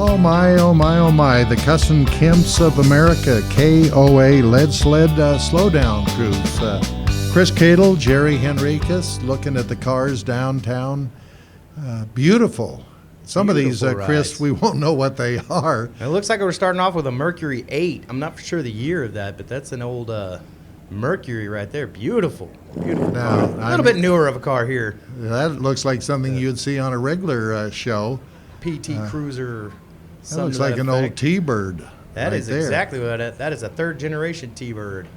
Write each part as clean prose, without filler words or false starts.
Oh my, oh my, oh my. The Custom Kemps of America, KOA Lead Sled Slowdown Cruise. Chris Cadle, Jerry Henriquez, looking at the cars downtown. Beautiful. Some of these, Chris, we won't know what they are. It looks like we're starting off with a Mercury 8. I'm not for sure the year of that, but that's an old Mercury right there. Beautiful. Beautiful car. A little bit newer of a car here. That looks like something you'd see on a regular show. PT Cruiser. That looks like an old T-Bird. That is exactly what that is, a third generation T-Bird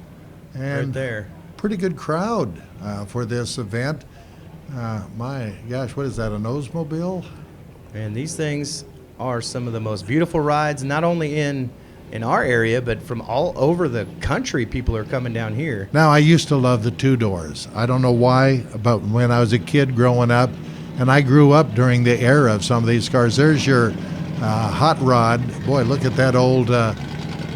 right there. Pretty good crowd for this event. My gosh, what is that, an Oldsmobile? And these things are some of the most beautiful rides, not only in our area, but from all over the country. People are coming down here. Now, I used to love the two doors. I don't know why, but when I was a kid growing up, and I grew up during the era of some of these cars. There's your hot rod. Boy, look at that old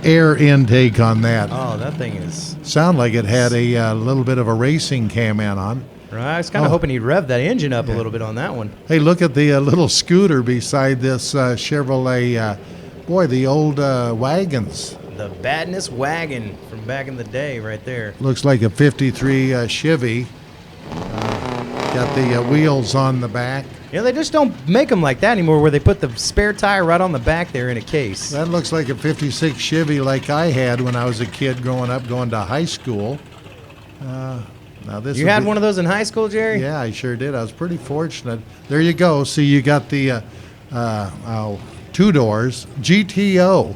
air intake on that. Oh, that thing is... Sound like it had a little bit of a racing cam on. Right, I was kind of hoping he'd rev that engine up a little bit on that one. Hey, look at the little scooter beside this Chevrolet. Boy, the old wagons. The Badness wagon from back in the day right there. Looks like a 53 Chevy. Got the wheels on the back. Yeah, they just don't make them like that anymore, where they put the spare tire right on the back there in a case. That looks like a 56 Chevy like I had when I was a kid growing up, going to high school. Now this you had one of those in high school, Jerry? Yeah, I sure did. I was pretty fortunate. There you go. See, you got the two doors GTO.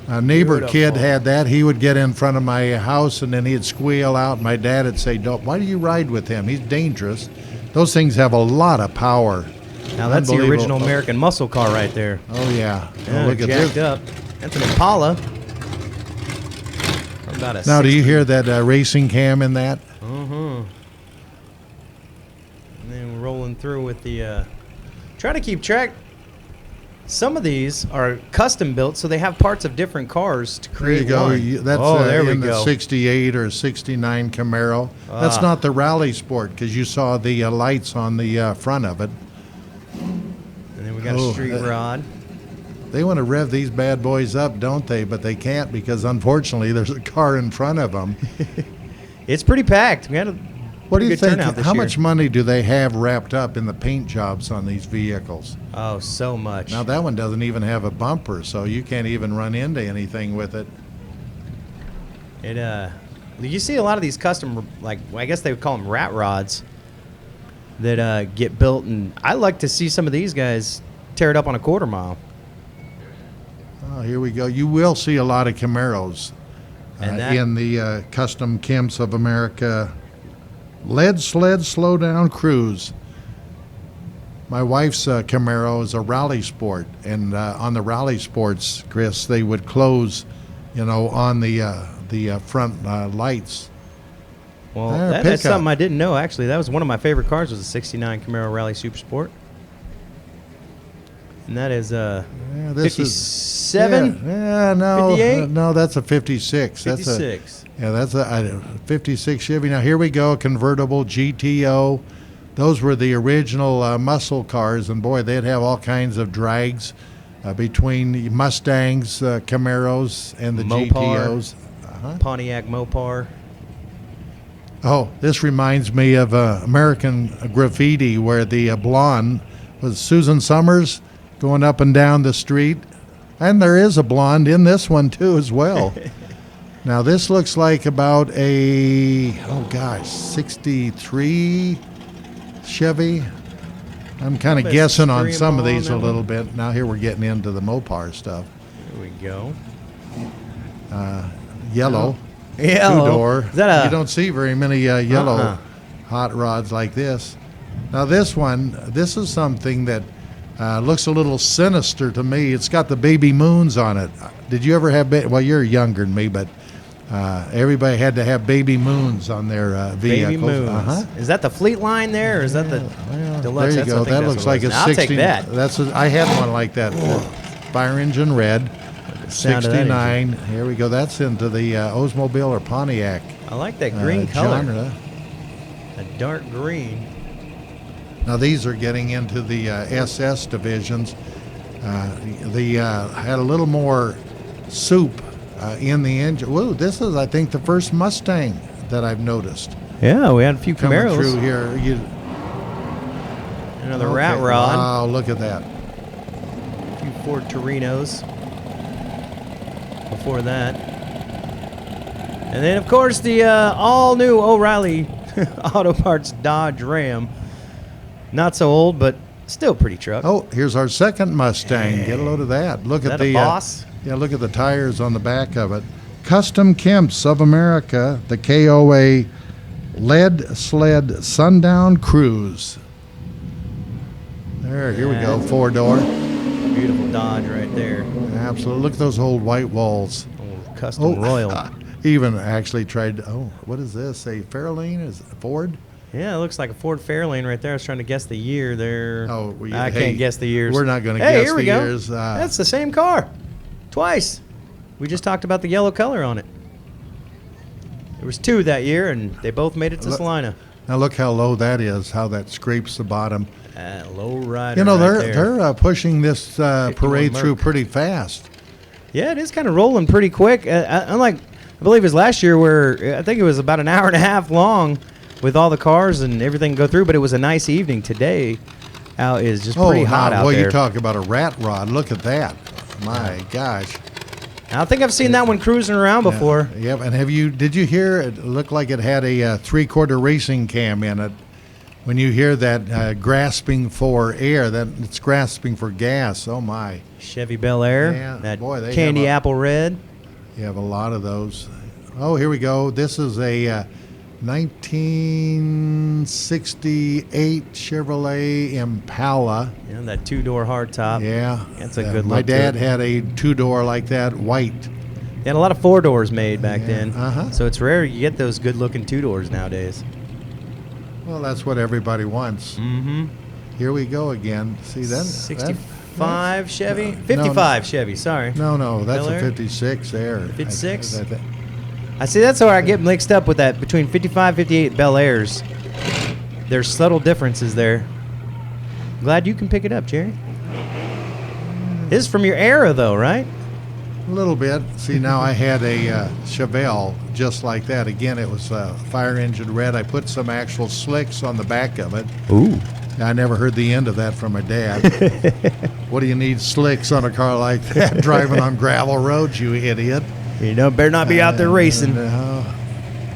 A neighbor kid had that. He would get in front of my house and then he'd squeal out. My dad would say, "Don't. Why do you ride with him? He's dangerous." Those things have a lot of power. Now that's the original American muscle car right there. Oh yeah. Oh, look at this. Up. That's an Impala. Now, do you hear that racing cam in that? And then we're rolling through with the. Try to keep track. Some of these are custom built, so they have parts of different cars to create. There you go. That's there we in go. The 68 or 69 Camaro. That's not the Rally Sport, because you saw the lights on the front of it. And then we got a street rod. They want to rev these bad boys up, don't they? But they can't, because unfortunately there's a car in front of them. It's pretty packed. We had a What do you think? How year. much money do they have wrapped up in the paint jobs on these vehicles? Oh, so much. Now that one doesn't even have a bumper, so you can't even run into anything with it. You see a lot of these custom, like, I guess they would call them rat rods, that get built, and I like to see some of these guys tear it up on a quarter mile. Oh, here we go. You will see a lot of Camaros in the Custom Kemps of America Lead Sled Slowdown Cruise. My wife's Camaro is a Rally Sport, and on the Rally Sports, Chris, they would close, on the front lights. Well, that's something I didn't know, actually. That was one of my favorite cars, was a 69 Camaro Rally Super Sport. And that is 57? No. 58? No, that's a 56. 56. That's a 56 Chevy. Now, here we go, convertible GTO. Those were the original muscle cars, and boy, they'd have all kinds of drags between Mustangs, Camaros, and the GTOs. Pontiac Mopar. Oh, this reminds me of American Graffiti, where the blonde was Susan Summers going up and down the street. And there is a blonde in this one, too, as well. Now, this looks like about a, 63 Chevy. I'm kind of guessing on some of these a little bit. Now, here we're getting into the Mopar stuff. Here we go. Yellow. Two-door. You don't see very many yellow hot rods like this. Now, this is something that looks a little sinister to me. It's got the baby moons on it. Did you ever have, well, you're younger than me, but everybody had to have baby moons on their vehicles. Baby moons. Is that the Fleet line there, or is that the deluxe? There you go. That looks like a 60. I'll take that. I had one like that. Fire engine red. 69. Here we go. That's into the Oldsmobile or Pontiac. I like that green color. Genre. A dark green. Now these are getting into the SS divisions. Had a little more soup in the engine. Whoa, this is, I think, the first Mustang that I've noticed Yeah, we had a few coming Camaros. through here. Another rat rod. Wow, look at that. A few Ford Torinos. Before that. And then, of course, the all-new O'Reilly Auto Parts Dodge Ram. Not so old, but still pretty truck. Oh, here's our second Mustang. Get a load of that. Look Is at that the a Boss? yeah, look at the tires on the back of it. Kustom Kemps of America, the KOA Lead Sled Sundown Cruise. Here we go, 4-door. Beautiful Dodge right there. Absolutely. Look at those old white walls. Oh, Custom Royal. Even actually tried, what is this? A Fairlane? Is it Ford? Yeah, it looks like a Ford Fairlane right there. I was trying to guess the year there. I Hey, can't guess the years. We're not going to Hey, guess here we the go. years. That's the same car. Twice. We just talked about the yellow color on it. There was 2 that year, and they both made it to Salina. Now look how low that is, how that scrapes the bottom. Low rider. You know, right they're pushing this parade through Merc. pretty fast. Yeah, it is kind of rolling pretty quick. Unlike, I believe it was last year where I think it was about an hour and a half long with all the cars and everything go through, but it was a nice evening. Today out is just pretty hot out well, there. you talk about a rat rod. Look at that. My gosh. I think I've seen that one cruising around before. Yep. And did you hear it looked like it had a 3/4 racing cam in it? When you hear that grasping for air, that it's grasping for gas. Oh my. Chevy Bel Air, Yeah, that boy, they candy have apple red. You have a lot of those. Oh, here we go. This is a 1968 Chevrolet Impala. Yeah, that 2-door hardtop. Yeah. That's a good My look to dad it. had a 2-door like that, white. They had a lot of 4-doors made back Yeah, then. So it's rare you get those good-looking 2-doors nowadays. Well, that's what everybody wants. Mm-hmm. Here we go again. See that? 65 Chevy? no, 55 Chevy, sorry. No, that's Bel a Air? 56 there. 56? I see, that's where I get mixed up with that. Between 55 58 Bel Airs, there's subtle differences there. Glad you can pick it up, Jerry. This is from your era, though, right? A little bit. See, now I had a Chevelle just like that. Again, it was fire engine red. I put some actual slicks on the back of it. Ooh. I never heard the end of that from my dad. What do you need slicks on a car like that driving on gravel roads, you idiot? You know, better not be out there racing. No.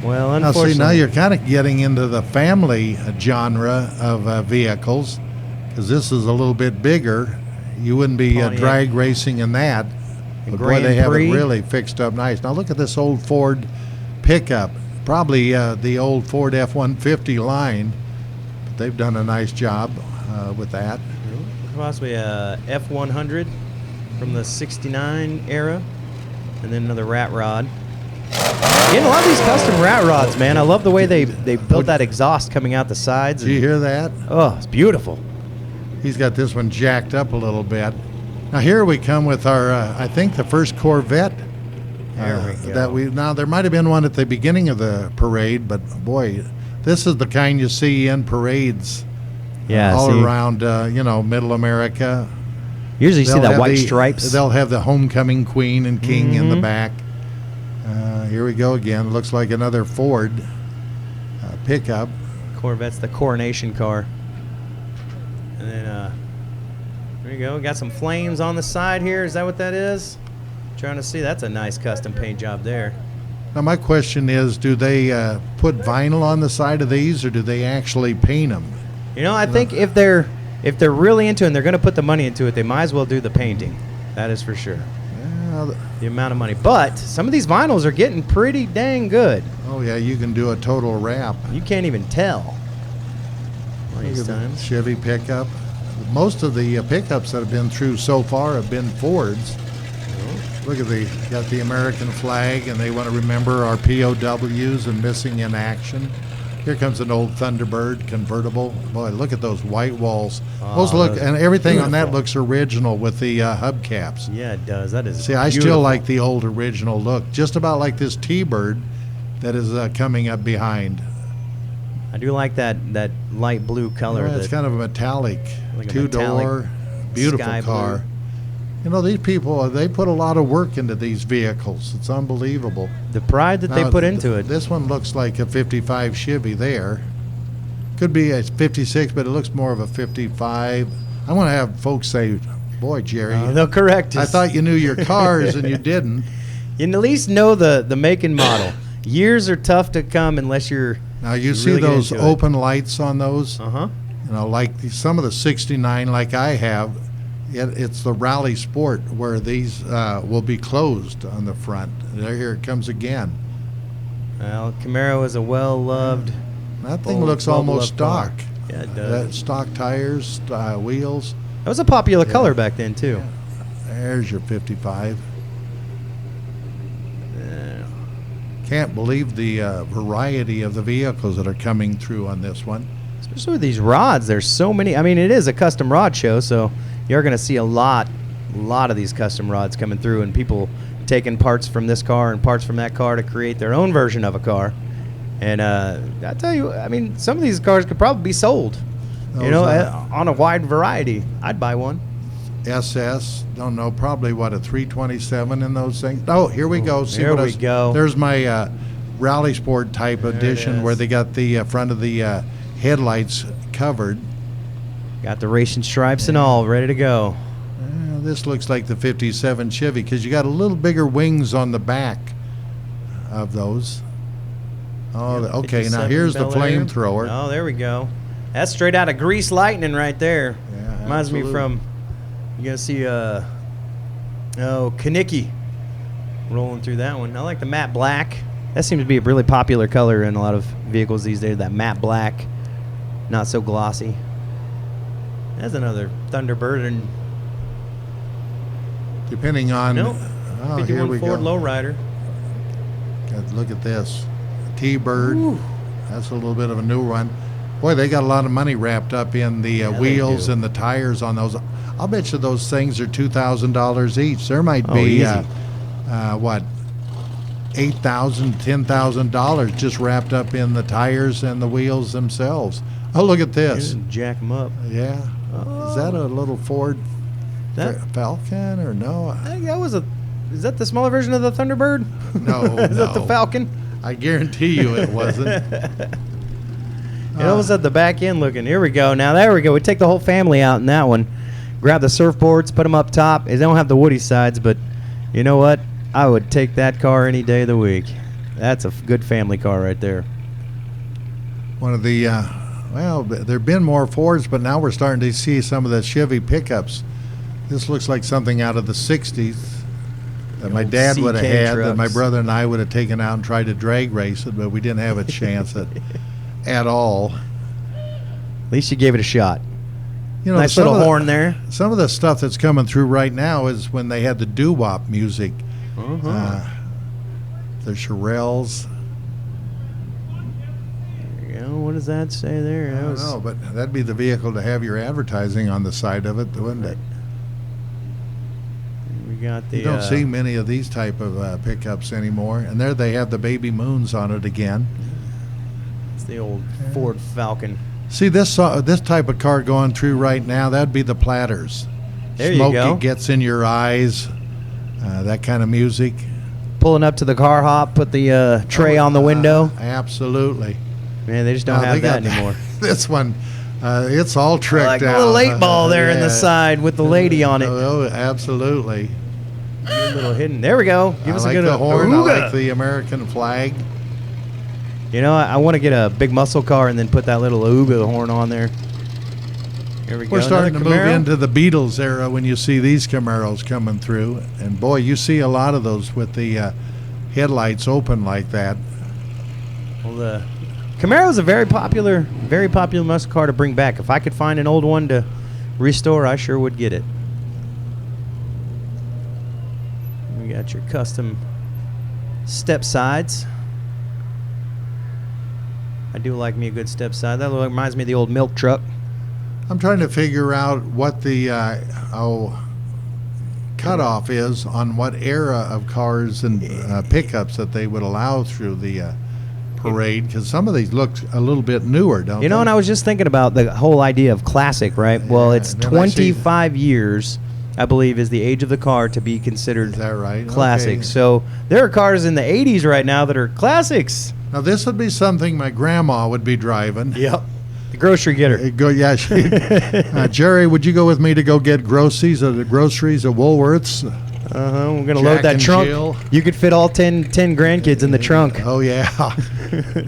Well, Now, unfortunately. see, now you're kind of getting into the family genre of vehicles, because this is a little bit bigger. You wouldn't be Pontiac. drag racing in that. But boy, Grand they have Prix. it really fixed up nice. Now look at this old Ford pickup. Probably the old Ford F-150 line. But they've done a nice job with that. Possibly a F100 from the 69 era. And then another rat rod. Again, a lot of these custom rat rods, man. I love the way they built that exhaust coming out the sides. Do you hear that? Oh, it's beautiful. He's got this one jacked up a little bit. Now here we come with our, I think the first Corvette. There we go. Now there might have been one at the beginning of the parade, but boy, this is the kind you see in parades. Yeah, all see, around, Middle America. usually you see They'll that have white the- stripes. They'll have the homecoming queen and king in the Mhm. back. Here we go again. Looks like another Ford pickup. Corvette's the coronation car. And then, there you go. Got some flames on the side here. Is that what that is? Trying to see. That's a nice custom paint job there. Now my question is, do they put vinyl on the side of these, or do they actually paint them? You know, I think if they're really into it and they're going to put the money into it, they might as well do the painting. That is for sure. The amount of money. But some of these vinyls are getting pretty dang good. Oh yeah, you can do a total wrap. You can't even tell. Look These at the times. Chevy pickup. Most of the pickups that have been through so far have been Fords. Look at got the American flag, and they want to remember our POWs and missing in action. Here comes an old Thunderbird convertible. Boy, look at those white walls. Those look, those and everything on that beautiful. looks original with the hubcaps. Yeah, it does. That is See, I still beautiful. like the old original look, just about like this T-Bird that is coming up behind. I do like that light blue color. Well, it's that- kind of a metallic, Like a two-door, metallic beautiful sky car. blue. You know, these people, they put a lot of work into these vehicles. It's unbelievable. The pride that they Now, put into it. This one looks like a 55 Chevy there. Could be a 56, but it looks more of a 55. I want to have folks say, boy, Jerry, They'll correct us. I thought you knew your cars and you didn't. You at least know the make and model. Years are tough to come unless you're. Now, you see really get those into it. open lights on those? Uh-huh. You know, like some of the 69 like I have, it's the Rally Sport where these will be closed on the front. Here it comes again. Well, Camaro is a well-loved. That thing looks almost stock. Yeah, it does. Stock tires, wheels. That was a popular color back then, too. There's your 55. Yeah. Can't believe the variety of the vehicles that are coming through on this one. Especially with these rods, there's so many. I mean, it is a custom rod show, so you're going to see a lot of these custom rods coming through, and people taking parts from this car and parts from that car to create their own version of a car. And I tell you, I mean, some of these cars could probably be sold, on a wide variety. I'd buy one. SS, don't know, probably what, a 327 in those things. Oh, here we go. See there what we go. There's my Rally Sport type edition where they got the front of the headlights covered. Got the racing stripes and all ready to go. This looks like the 57 Chevy because you got a little bigger wings on the back of those. Oh, Yep, okay, now 57 here's the Bel Air. flamethrower. Oh, there we go. That's straight out of Grease Lightning right there. Yeah, Reminds me absolutely. from, you're going to see, Kaniki rolling through that one. I like the matte black. That seems to be a really popular color in a lot of vehicles these days, that matte black. Not so glossy. That's another Thunderbird. And Depending on... nope, Oh, 51 here we Ford go. lowrider. God, look at this. T-Bird. That's a little bit of a new one. Boy, they got a lot of money wrapped up in the Yeah, they wheels do. and the tires on those. I'll bet you those things are $2,000 each. There might Oh, be, easy. what, $8,000, $10,000 just wrapped up in the tires and the wheels themselves. Oh, look at this. Jack them up. Yeah. Is that a little Ford That, Falcon or no? I think that was is that the smaller version of the Thunderbird? No, Is that the no. Falcon? I guarantee you it wasn't. It was at the back end looking. Here we go. Now, there we go. We take the whole family out in that one. Grab the surfboards, put them up top. They don't have the woody sides, but you know what? I would take that car any day of the week. That's a good family car right there. One of the, well, there have been more Fords, but now we're starting to see some of the Chevy pickups. This looks like something out of the 60s that my old dad would have CK had, that my trucks. brother and I would have taken out and tried to drag race it, but we didn't have a chance at all. At least you gave it a shot. You know, Nice some little of the- horn there. Some of the stuff that's coming through right now is when they had the doo-wop music. The Shirelles. There you go. What does that say there? I That don't was- know, but that'd be the vehicle to have your advertising on the side of it, wouldn't it? We got the. You don't see many of these type of pickups anymore. And there they have the baby moons on it again. It's the old Ford Falcon. See this type of car going through right now, that'd be the Platters. There you Smoke go. it gets in your eyes, that kind of music. Pulling up to the car hop, put the tray on the window. Absolutely. Man, they just don't No, have they that got anymore. This one, it's all tricked Like out. a little 8-ball there in the Yeah. side with the lady on it. Oh, absolutely. A little hidden. There we go. Give I us like a good the horn. I Ooga. like the American flag. You know, I want to get a big muscle car and then put that little Ooga horn on there. Here we go. We're starting to Another move Camaro. into the Beatles era when you see these Camaros coming through. And boy, you see a lot of those with the headlights open like that. Well, the Camaro is a very popular muscle car to bring back. If I could find an old one to restore, I sure would get it. We got your custom step sides. I do like me a good step side. That reminds me of the old milk truck. I'm trying to figure out what the cutoff is on what era of cars and pickups that they would allow through the parade, because some of these look a little bit newer, don't You know, they? and I was just thinking about the whole idea of classic, right? Well, Yeah, it's and then I see- 25 years I believe, is the age of the car to be considered Is that right? classic. Okay. So there are cars in the 80s right now that are classics. Now this would be something my grandma would be driving. Yep. The grocery getter. Go, yeah. Jerry, would you go with me to go get groceries at Woolworths? We're gonna Jack load that and trunk. Jill. You could fit all 10 grandkids in the trunk. Oh yeah.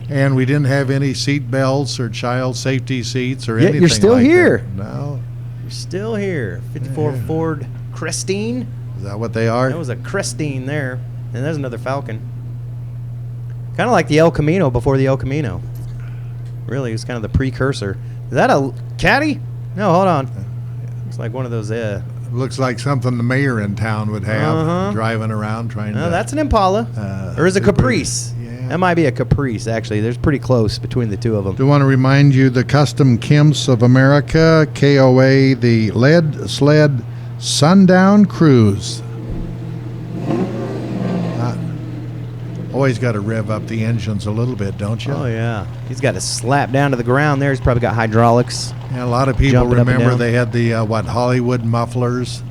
And we didn't have any seat belts or child safety seats or Yet anything. you're still like here. That. No. You're still here. 54 Yeah. Ford Crestine. Is that what they are? That was a Crestine there, and there's another Falcon. Kind of like the El Camino before the El Camino. Really, it was kind of the precursor. Is that a Caddy? No, hold on. It's like one of those. Looks like something the mayor in town would have Uh-huh. driving around trying to. No, that's an Impala. Or is it super- Caprice? Yeah. That might be a Caprice, actually. There's pretty close between the two of them. Do want to remind you the Kustom Kemps of America, KOA, the lead sled Sundown Cruise. Always got to rev up the engines a little bit, don't you? Oh, yeah. He's got to slap down to the ground there. He's probably got hydraulics. Yeah, a lot of people Jumping up and remember down. they had the Hollywood mufflers,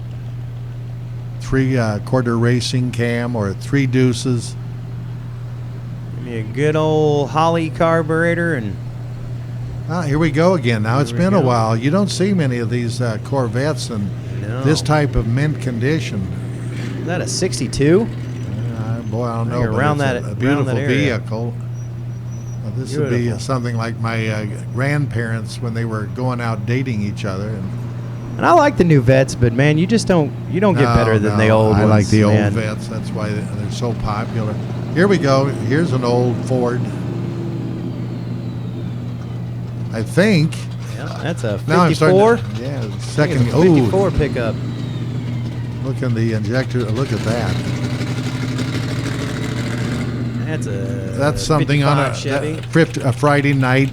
3/4 racing cam or 3 deuces. Give me a good old Holly carburetor and Here we go again. Now it's Here we been a go. while. You don't see many of these Corvettes in No. this type of mint condition. is that a 62? Boy, I don't know. You're but around it's that- a around beautiful that area. vehicle. This would be Beautiful. something like my grandparents when they were going out dating each other. And I like the new vets, but man, you just don't get better than the old I ones. like the old man. vets. That's why they're so popular. Here we go. Here's an old Ford. I think. Yeah, that's a Now I'm 54. starting to, yeah, I think second. it's a Oh, 54 pickup. look in the injector. Look at that. That's Something on 55 Chevy. a Friday night.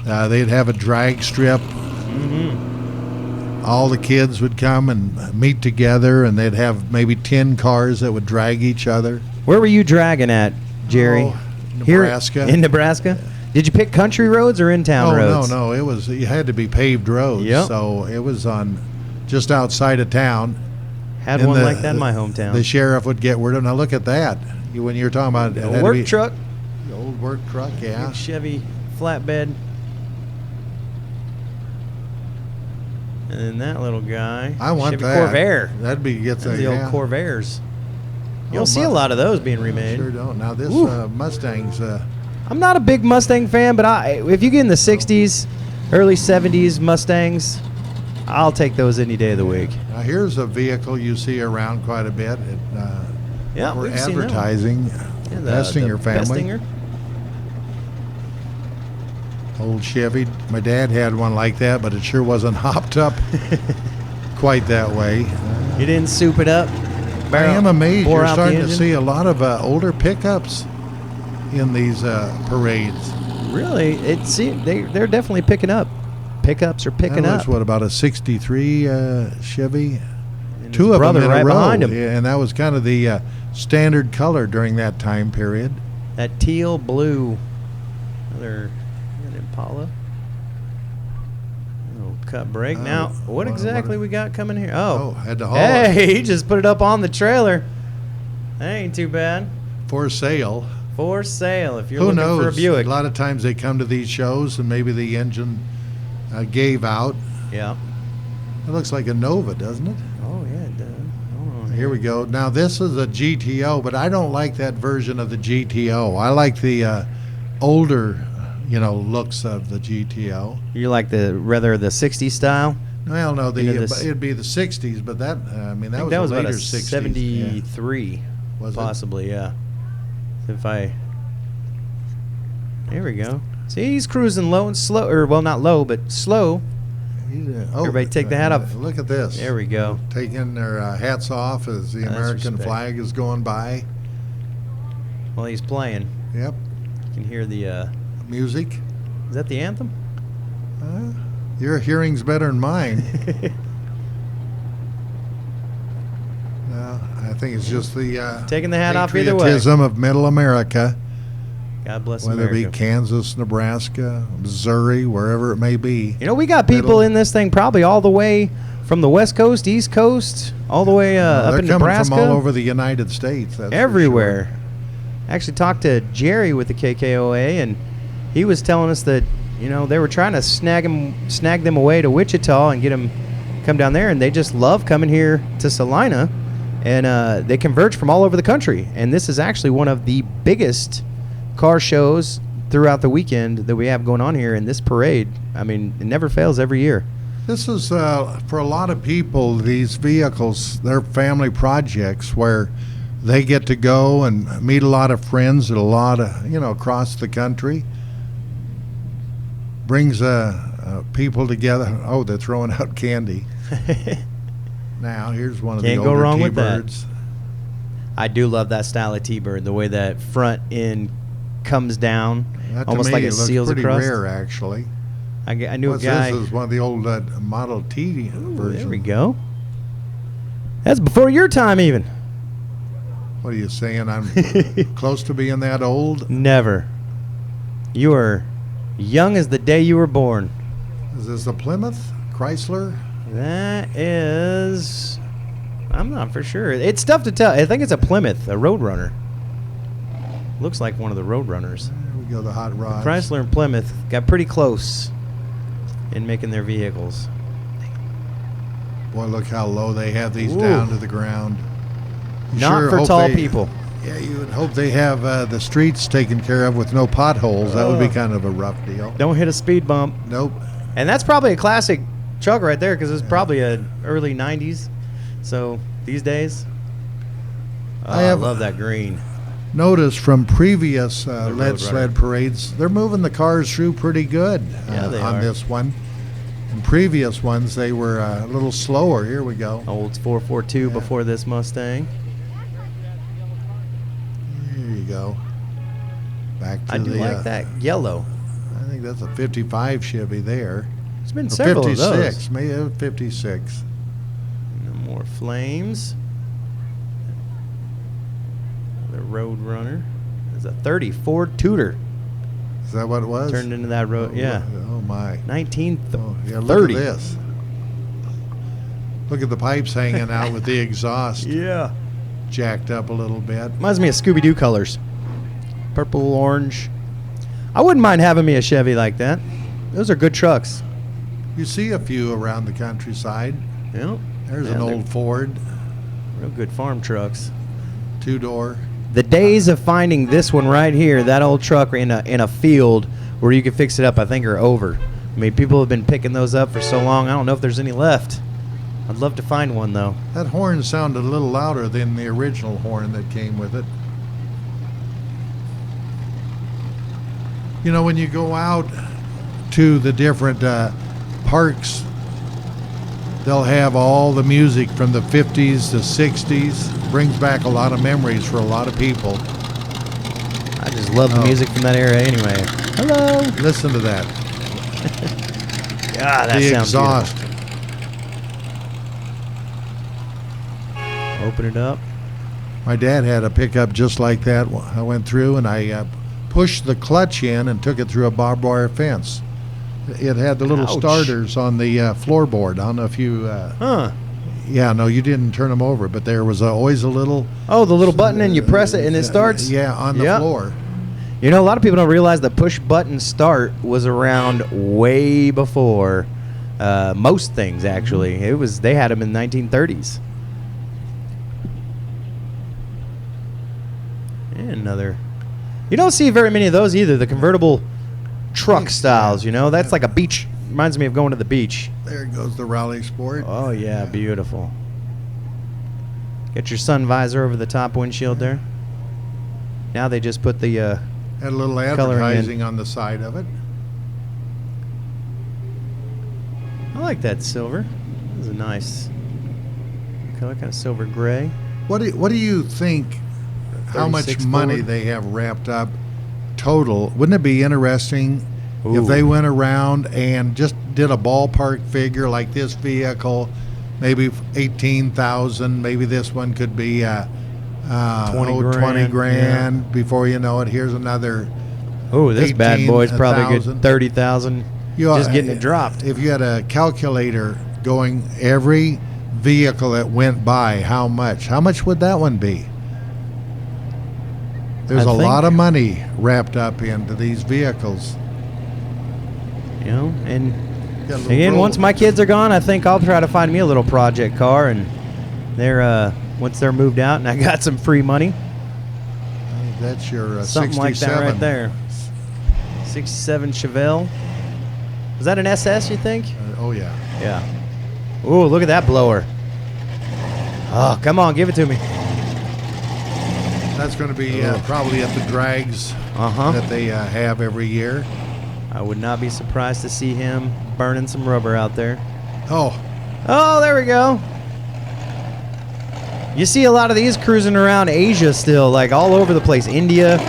They'd have a drag strip. Mm-hmm. All the kids would come and meet together, and they'd have maybe 10 cars that would drag each other. Where were you dragging at, Jerry? Oh, Nebraska. Here in Nebraska? Did you pick country roads or in-town roads? No. It had to be paved roads. Yep. So it was on just outside of town. Had And one like that in my hometown. The sheriff would get word of. Now look at that. When you were talking about it, The had to work be- truck. the old work truck, yeah. Big Chevy flatbed. And then that little guy. I want Chevy that. Corvair. That'd be That's the old yeah. Corvairs. You Oh, don't see a lot of those being remade. Sure don't. Now this Ooh. Mustang's. I'm not a big Mustang fan, but if you get in the 60s, early 70s Mustangs, I'll take those any day of the week. Now here's a vehicle you see around quite a bit. Yeah, For we've seen that one. advertising. Yeah, Bestinger family. Bestinger. Old Chevy. My dad had one like that, but it sure wasn't hopped up quite that way. You didn't soup it up. I am amazed. bore You're out the starting to engine? see a lot of older pickups in these parades. Really, they're definitely picking up. Pickups are picking That was, up. what, about a 63 Chevy? And Two his of them brother in right a row. behind him. Yeah, and that was kind of the standard color during that time period. That teal blue. Another an Impala. Little cut brake. Now, what exactly we got coming here? Oh, Oh, had to haul it. hey, he just put it up on the trailer. That ain't too bad. For sale. For sale if you're Who looking knows? for a Buick. A lot of times they come to these shows and maybe the engine gave out. Yeah. It looks like a Nova, doesn't it? Oh, yeah, it does. Hold on Here we go. Now this is a GTO, but I don't like that version of the GTO. I like the older, looks of the GTO. You like the 60s style? Well, no, this- it'd be the '60s, but that I was think a that was later about a '60s. 73, Was it? possibly, yeah. There we go. See, he's cruising low and slow, or well, not low, but slow. Everybody take the hat off. Look at this. There we go. Taking their hats off as the That's American respect. flag is going by. While he's playing, Yep. you can hear the. Music. Is that the anthem? Your hearing's better than mine. No, I think it's just the Taking the hat off either way. patriotism of Middle America. God bless Whether America. it be Kansas, Nebraska, Missouri, wherever it may be. You know, we got people in this thing probably all the way from the West Coast, East Coast, all the way up They're in coming Nebraska. from all over the United States. That's for Everywhere. sure. Actually talked to Jerry with the KKOA, and he was telling us that, you know, they were trying to snag them away to Wichita and get them come down there, and they just love coming here to Salina, and they converge from all over the country. And this is actually one of the biggest car shows throughout the weekend that we have going on here in this parade. I mean, it never fails every year. This is, for a lot of people, these vehicles, they're family projects where they get to go and meet a lot of friends at a lot of, across the country. Brings people together. Oh, they're throwing out candy. Now, here's one of Can't the go older wrong with that. T-Birds. I do love that style of T-Bird, the way that front end comes down, That to almost me like it looks seals pretty across. rare, actually. I knew What's a guy. This is one of the old Model T versions. There we go. That's before your time, even. What are you saying? I'm close to being that old? Never. You are young as the day you were born. Is this a Plymouth? Chrysler? That is. I'm not for sure. It's tough to tell. I think it's a Plymouth, a Roadrunner. Looks like one of the Roadrunners. There we go, the hot rods. Chrysler and Plymouth got pretty close in making their vehicles. Boy, look how low they have these Ooh. down to the ground. You Not sure for hope tall they- people. Yeah, you would hope they have the streets taken care of with no potholes. That would be Ugh. kind of a rough deal. Don't hit a speed bump. Nope. And that's probably a classic truck right there, because it's probably a early 90s. So these days, I I have- love that green. Notice from previous Roadrunner. lead sled parades, they're moving the cars through pretty good Yeah, they on are. this one. In previous ones, they were a little slower. Here we go. Old 442 Yeah. before this Mustang. Here you go. Back to I do the. like that yellow. I think that's a 55 Chevy there. There's been Or several 56, of those. maybe 56. No more flames. The Roadrunner. There's a 30 Ford Tudor Is that what it was? turned into that road. Yeah, Oh my. 1930. Oh, yeah, look at this. Look at the pipes hanging out with the exhaust Yeah. jacked up a little bit. Reminds me of Scooby-Doo colors. Purple, orange. I wouldn't mind having me a Chevy like that. Those are good trucks. You see a few around the countryside. Yep. There's Yeah, an they're old Ford, real good farm trucks. 2-door. The days of finding this one right here, that old truck in a field where you could fix it up, I think are over. I mean, people have been picking those up for so long. I don't know if there's any left. I'd love to find one though. That horn sounded a little louder than the original horn that came with it. You know, when you go out to the different parks, they'll have all the music from the 50s to 60s. Brings back a lot of memories for a lot of people. I just love the Oh. music from that era anyway. Hello. Listen to that. Ah, that The sounds exhaust. beautiful. Open it up. My dad had a pickup just like that. I went through and I pushed the clutch in and took it through a barbed wire fence. It had the little Ouch. starters on the floorboard. I don't know if you... Huh. yeah, no, you didn't turn them over, but there was always a little... Oh, the little button and you press it and it starts? Yeah, on the Yep. floor. You know, a lot of people don't realize the push button start was around way before most things. Actually, they had them in the 1930s. And another. You don't see very many of those either. The convertible truck styles. You know, that's like a beach. Reminds me of going to the beach. There goes the Raleigh Sport. Oh yeah, beautiful. Get your sun visor over the top windshield there. Now they just put the Had a little coloring in. advertising on the side of it. I like that silver. This is a nice color, kind of silver gray. What do you think, how much 36 money Ford? they have wrapped up total? Wouldn't it be interesting Ooh. if they went around and just did a ballpark figure like this vehicle, maybe 18,000, maybe this one could be 20 20 grand, grand. Before you know it, here's another Oh, this bad boy's probably a 18,000. good 30,000 just getting it dropped. If you had a calculator going every vehicle that went by, how much would that one be? There's a lot of money wrapped up into these vehicles. You know, and again, once my kids are gone, I think I'll try to find me a little project car, and they're once they're moved out and I got some free money. That's your something 67. like that right there. 67 Chevelle. Is that an SS, you think? Oh, yeah. Yeah. Ooh, look at that blower. Oh, come on, give it to me. That's going to be probably at the drags that they have every year. I would not be surprised to see him burning some rubber out there. Oh. Oh, there we go. You see a lot of these cruising around Asia still, like all over the place. India,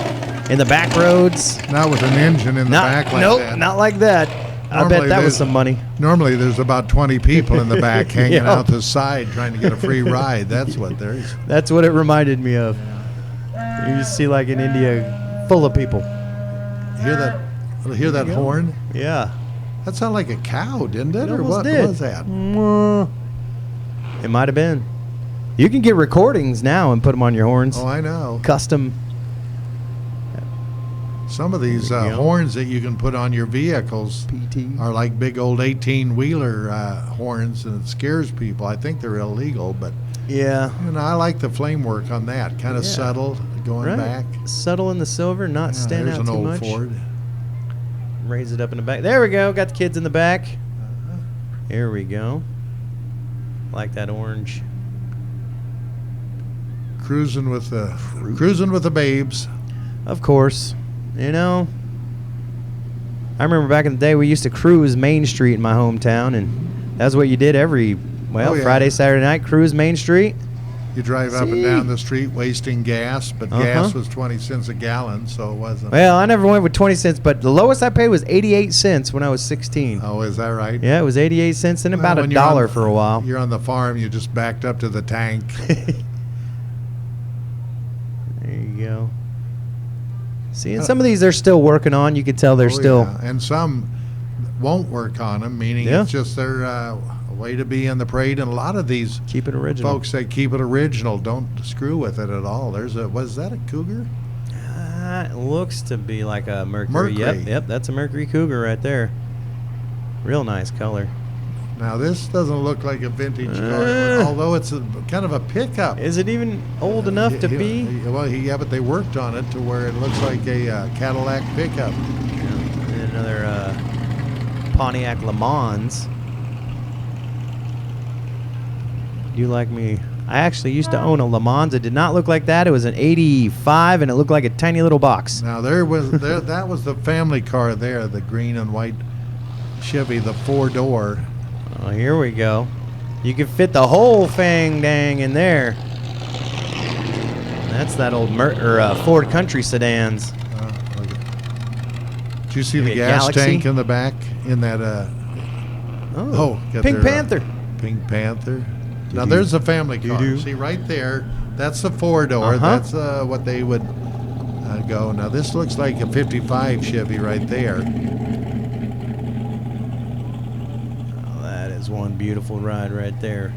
in the back roads. Not with an engine in the back like nope, that. Not like that. I bet that was some money. Normally there's about 20 people in the back hanging out the side trying to get a free ride. That's what there is. That's what it reminded me of. You see like in India, full of people. Hear that horn? Yeah. That sounded like a cow, didn't it? Or what did. was that? It might have been. You can get recordings now and put them on your horns. Oh, I know. Custom. Some of these horns that you can put on your vehicles are like big old 18-wheeler horns, and it scares people. I think they're illegal, but yeah, I like the flame work on that. Kind of subtle, going back. Subtle in the silver, not stand out too much. There's an old Ford. Raise it up in the back. There we go. Got the kids in the back. Here we go. Like that orange. Cruising with the babes. Of course. You know, I remember back in the day we used to cruise Main Street in my hometown, and that's what you did every Friday, Saturday night, cruise Main Street. You drive up and down the street wasting gas, but gas was 20 cents a gallon, so it wasn't. Well, I never went with 20 cents, but the lowest I paid was 88 cents when I was 16. Oh, is that right? Yeah, it was 88 cents and about $1 for a while. You're on the farm, you just backed up to the tank. There you go. See, and some of these they're still working on. You can tell they're still. Yeah. And some won't work on them, meaning it's just their way to be in the parade. And a lot of these keep it original. Folks say keep it original. Don't screw with it at all. Was that a Cougar? It looks to be like a Mercury. Yep, that's a Mercury Cougar right there. Real nice color. Now this doesn't look like a vintage car, although it's kind of a pickup. Is it even old enough to be? Well, but they worked on it to where it looks like a Cadillac pickup. And another Pontiac Le Mans. You like me? I actually used to own a Le Mans. It did not look like that. It was an '85, and it looked like a tiny little box. Now that was the family car there, the green and white Chevy, the 4-door. Oh, here we go. You can fit the whole fang dang in there. That's that old Ford Country sedans. Did you see the gas tank in the back in that? Pink Panther. Pink Panther. Now there's a family car. See right there. That's the 4-door. That's what they would go. Now this looks like a '55 Chevy right there. One beautiful ride right there.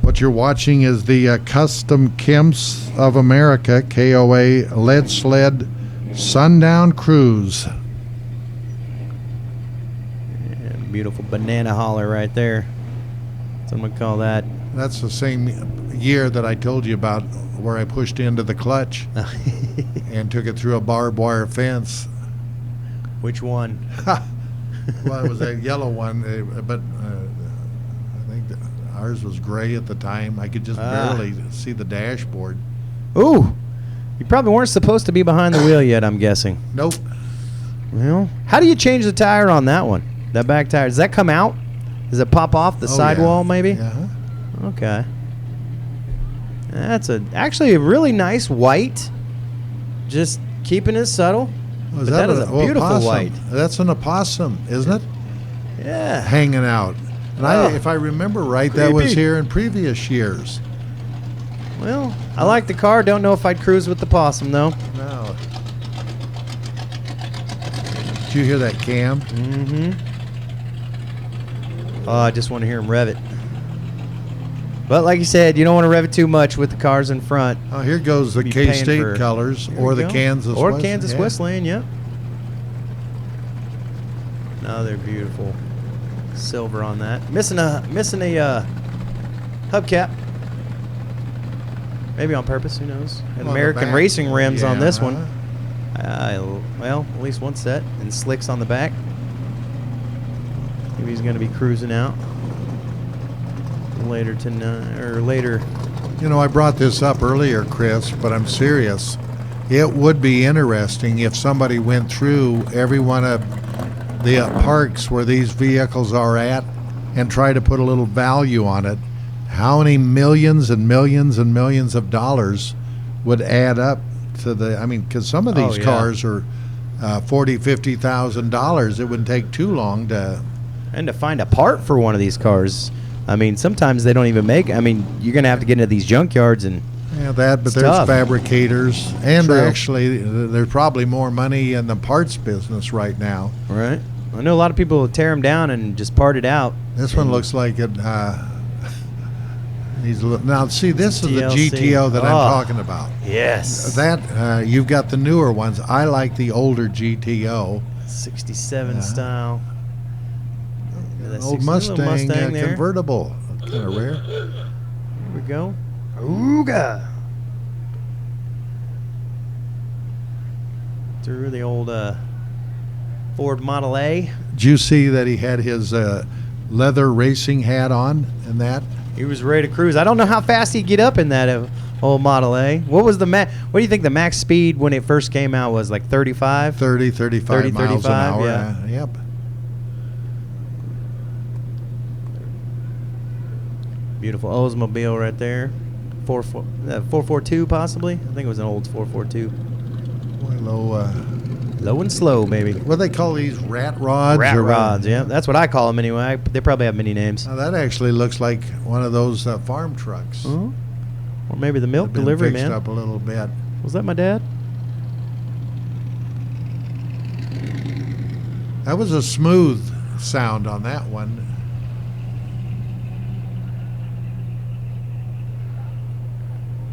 What you're watching is the Kustom Kemps of America KOA lead sled Sundown Cruise. Yeah, beautiful banana holler right there. Someone call that. That's the same year that I told you about, where I pushed into the clutch and took it through a barbed wire fence. Which one? Well, it was that yellow one, but I think ours was gray at the time. I could just barely see the dashboard. Ooh, you probably weren't supposed to be behind the wheel yet, I'm guessing. Nope. Well, how do you change the tire on that one? That back tire, does that come out? Does it pop off the sidewall maybe? Yeah. Okay. That's actually a really nice white. Just keeping it subtle. But that is a beautiful opossum. white. That's an opossum, isn't it? Yeah. Hanging out. And if I remember right, that was here in previous years. Well, I like the car. Don't know if I'd cruise with the possum, though. No. Did you hear that cam? Mm-hmm. Oh, I just want to hear him rev it. But like you said, you don't want to rev it too much with the cars in front. Oh, here goes the Be paying K-State for- colors Here or we the go. Kansas Or West- Kansas yeah. Westland, yep. No, they're beautiful. Silver on that. Missing a hubcap. Maybe on purpose, who knows? And On the American back. racing rims on this Yeah. one. Well, at least one set. And slicks on the back. Maybe he's going to be cruising out later tonight, or later. You know, I brought this up earlier, Chris, but I'm serious. It would be interesting if somebody went through every one of the parks where these vehicles are at and try to put a little value on it. How many millions and millions and millions of dollars would add up to the, I mean, because some of these yeah. cars are $40,000, $50,000. It wouldn't take too long to. And to find a part for one of these cars. I mean, sometimes they don't even make. I mean, you're going to have to get into these junkyards and. Yeah, that, but It's there's tough. fabricators. And True. actually, there's probably more money in the parts business right now. Right. I know a lot of people tear them down and just part it out. This one looks like it. Now, see, this is the TLC. GTO that Oh. I'm talking about. Yes. That you've got the newer ones. I like the older GTO. 67 style. Look at that Old 60 little Mustang, there. convertible. Kind of rare. Here we go. Ooga. Through the old Ford Model A. Did you see that he had his leather racing hat on and that? He was ready to cruise. I don't know how fast he'd get up in that old Model A. What was the what do you think the max speed when it first came out was? Like 35? 30, 35 miles 35, an hour. yeah. Yep. Beautiful Oldsmobile right there. 442 possibly. I think it was an old 442. Boy, low. Low and slow, baby. What do they call these? Rat rods? Rat or what? rods, yeah. That's what I call them anyway. They probably have many names. Now that actually looks like one of those farm trucks. Or maybe the milk They've been delivery fixed man. up a little bit. Was that my dad? That was a smooth sound on that one.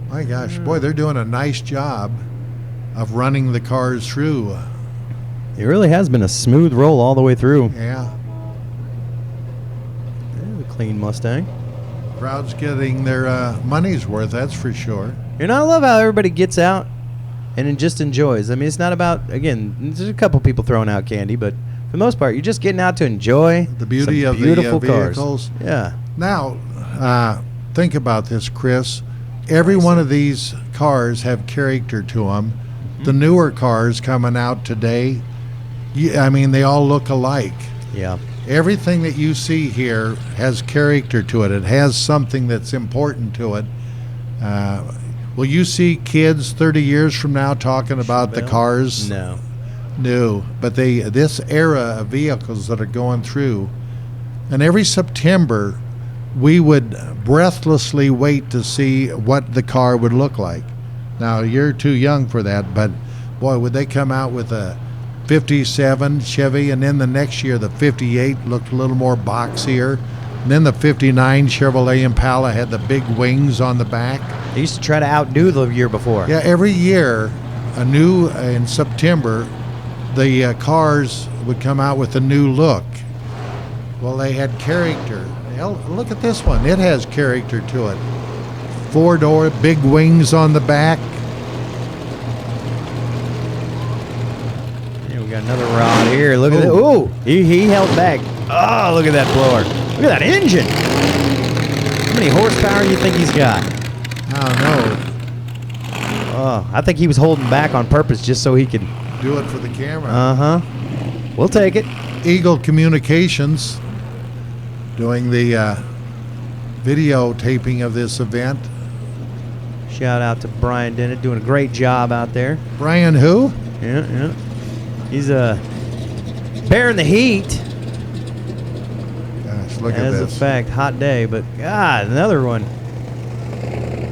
My gosh, boy, they're doing a nice job of running the cars through. It really has been a smooth roll all the way through. Yeah. Yeah, the clean Mustang. Crowd's getting their money's worth, that's for sure. You know, I love how everybody gets out and it just enjoys. I mean, it's not about, again, there's a couple people throwing out candy, but for the most part, you're just getting out to enjoy The beauty some of the beautiful cars. vehicles. Yeah. Now, think about this, Chris. Every one of these cars have character to them. The newer cars coming out today, I mean, they all look alike. Yeah. Everything that you see here has character to it. It has something that's important to it. Will you see kids 30 years from now talking about the Chevelle? cars? No. No, but this era of vehicles that are going through, and every September we would breathlessly wait to see what the car would look like. Now, you're too young for that, but boy, would they come out with a 57 Chevy, and then the next year the 58 looked a little more boxier, and then the 59 Chevrolet Impala had the big wings on the back. They used to try to outdo the year before. Yeah, every year, in September, the cars would come out with a new look. Well, they had character. Hell, look at this one. It has character to it. Four-door, big wings on the back. Yeah, we got another rod here. Look at that. Ooh. Ooh, he held back. Oh, look at that blower. Look at that engine. How many horsepower do you think he's got? I don't know. Oh, I think he was holding back on purpose just so he could. Do it for the camera. Uh-huh. We'll take it. Eagle Communications doing the videotaping of this event. Shout out to Brian Dennett doing a great job out there. Brian who? Yeah. He's bearing the heat. Gosh, look at As a this. fact, hot day, but God, another one.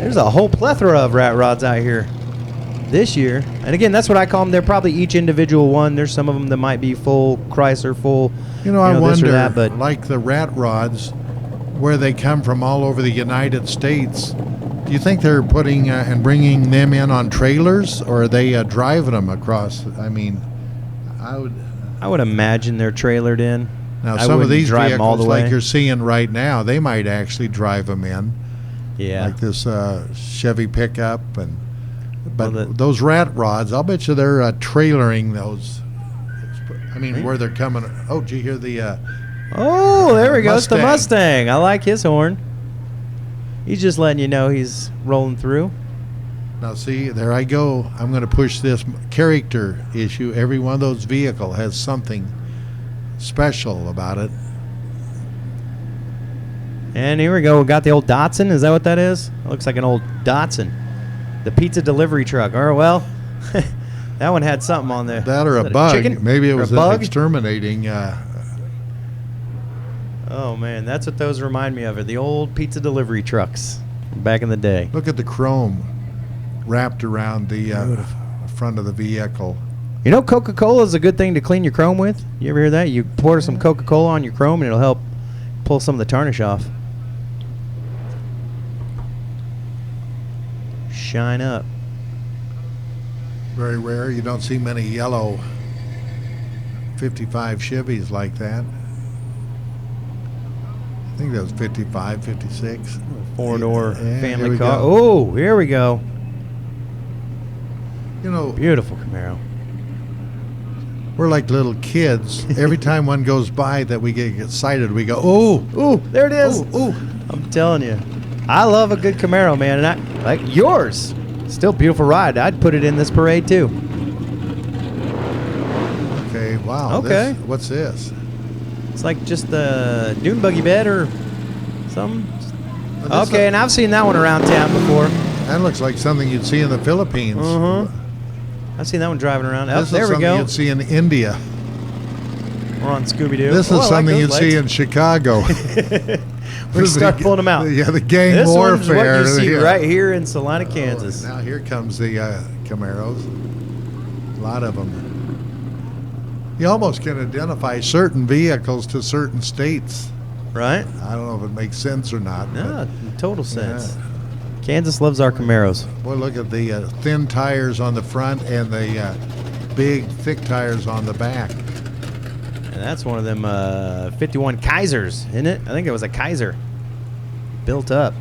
There's a whole plethora of rat rods out here this year. And again, that's what I call them. They're probably each individual one. There's some of them that might be full Chrysler, full, I this wonder, or that, but like the rat rods, where they come from all over the United States, do you think they're putting and bringing them in on trailers, or are they driving them across? I mean, I would imagine they're trailered in. Now, I some of wouldn't these drive 'em all vehicles, the way. like you're seeing right now, they might actually drive them in. Yeah. Like this Chevy pickup, but Well, those rat rods, I'll bet you they're trailering those. I mean, where they're coming. Oh, did you hear the? Oh, there we go. It's the Mustang. Mustang. I like his horn. He's just letting you know he's rolling through. Now, see, there I go. I'm going to push this character issue. Every one of those vehicles has something special about it. And here we go. We got the old Datsun. Is that what that is? It looks like an old Datsun. The pizza delivery truck. Or, well, that one had something on there. That or Is a that bug. chicken? Maybe it Or a was bug? exterminating. Oh, man. That's what those remind me of. The old pizza delivery trucks from back in the day. Look at the chrome wrapped around the front of the vehicle. You know, Coca-Cola is a good thing to clean your chrome with. You ever hear that? You pour some Coca-Cola on your chrome and it'll help pull some of the tarnish off. Shine up. Very rare. You don't see many yellow 55 Chevys like that. I think that was 55, 56. Four-door Yeah, here family we car. go. Oh, here we go. You know, Beautiful Camaro. we're like little kids. Every time one goes by that we get excited, we go, oh, Ooh, there it is. oh. I'm telling you. I love a good Camaro, man. And I like yours. Still a beautiful ride. I'd put it in this parade, too. Okay, wow. Okay. What's this? It's like just the dune buggy bed or something. This Okay, and I've seen that one around town before. That looks like something you'd see in the Philippines. I've seen that one driving around. Oh, This there is we something go. you'd see in India. We're on Scooby-Doo. This Oh, I is like something those you'd see lights. in Chicago. We start pulling them out. Yeah, the gang This one's what warfare. you see Yeah. right here in Salina, Kansas. Now here comes the Camaros. A lot of them. You almost can identify certain vehicles to certain states. Right? I don't know if it makes sense or not. No, total sense. Kansas loves our Camaros. But boy, look at the thin tires on the front and the big, thick tires on the back. And that's one of them 51 Kaisers, isn't it? I think it was a Kaiser. Built up.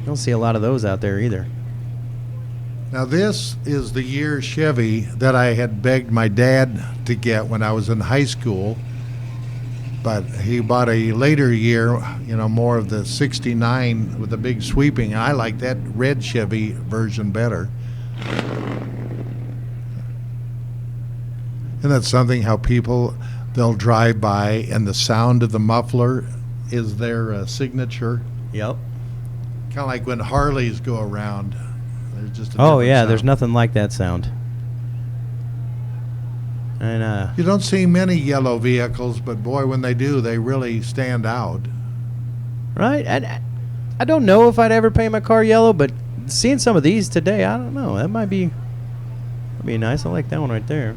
You don't see a lot of those out there either. Now this is the year Chevy that I had begged my dad to get when I was in high school. But he bought a later year, more of the 69 with the big sweeping. I like that red Chevy version better. And that's something how people, they'll drive by and the sound of the muffler is their signature. Yep. Kind of like when Harleys go around. There's just a Oh, different yeah, sound. there's nothing like that sound. And You don't see many yellow vehicles, but boy, when they do, they really stand out. right? I don't know if I'd ever paint my car yellow, but seeing some of these today, I don't know. That'd be nice. I like that one right there.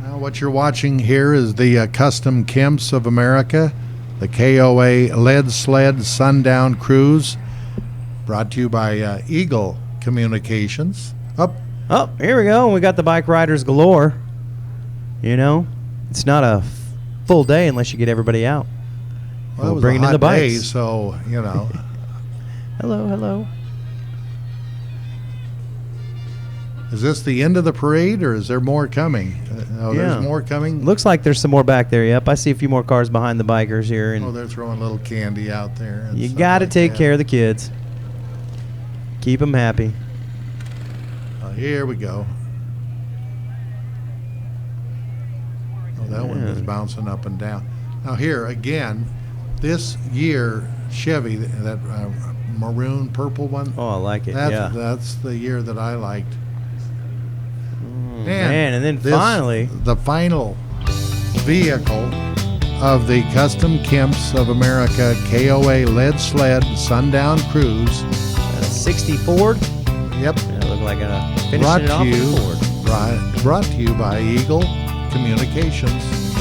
Now, what you're watching here is the Kustom Kemps of America, the KOA Lead Sled Sundown Cruise, brought to you by Eagle Communications. Up. Oh, here we go. We got the bike riders galore. It's not a full day unless you get everybody out. Well, it We'll was bring a in the hot day, bikes. so Hello, hello. Is this the end of the parade, or is there more coming? Yeah. There's more coming. Looks like there's some more back there. Yep, I see a few more cars behind the bikers here, and They're throwing a little candy out there. and you stuff got to like take that. care of the kids. Keep them happy. Here we go. That one was Yeah. bouncing up and down. Now here again, this year Chevy, that maroon purple one. Oh, I like it. That's the year that I liked. Man, and then this- finally, the final vehicle of the Kustom Kemps of America KOA Lead Sled Sundown Cruise. that 60 Ford. Yep. And it looked like finishing it off with a Ford. Brought to you by Eagle Communications.